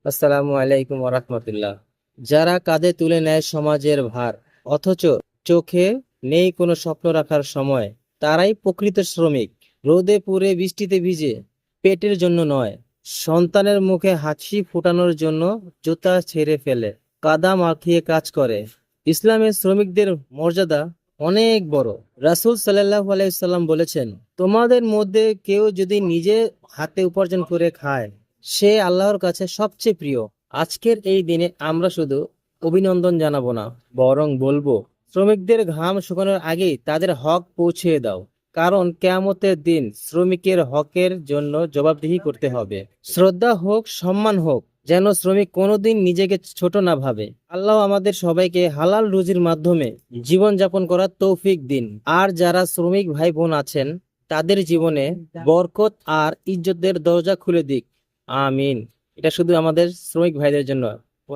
আসসালামু আলাইকুম ওরহমতুল্লাহ। যারা কাঁধে তুলে নেয় সমাজের ভার, অথচ চোখে নেই কোনো স্বপ্ন রাখার সময়, তারাই প্রকৃত শ্রমিক। রোদে পুড়ে বৃষ্টিতে ভিজে পেটের জন্য নয়, সন্তানের মুখে হাসি ফোটানোর জন্য জুতা ছেড়ে ফেলে, কাদা মাখিয়ে কাজ করে। ইসলামের শ্রমিকদের মর্যাদা অনেক বড়। রাসূল সাল্লাল্লাহু আলাইহি সাল্লাম বলেছেন, তোমাদের মধ্যে কেউ যদি নিজে হাতে উপার্জন করে খায়, সে আল্লাহর কাছে সবচেয়ে প্রিয়। আজকের এই দিনে আমরা শুধু অভিনন্দন জানাবো না, বরং বলবো, শ্রমিকদের ঘাম শুকানোর আগেই তাদের হক পৌঁছে দাও। কারণ কেয়ামতের দিন শ্রমিকের হকের জন্য জবাবদিহি করতে হবে। শ্রদ্ধা হোক, সম্মান হোক, যেন শ্রমিক কোনোদিন নিজেকে ছোট না ভাবে। আল্লাহ আমাদের সবাইকে হালাল রুজির মাধ্যমে জীবন যাপন করার তৌফিক দিন। আর যারা শ্রমিক ভাই বোন আছেন, তাদের জীবনে বরকত আর ইজ্জতের দরজা খুলে দিক। আমিন। এটা শুধু আমাদের শ্রমিক ভাইদের জন্য।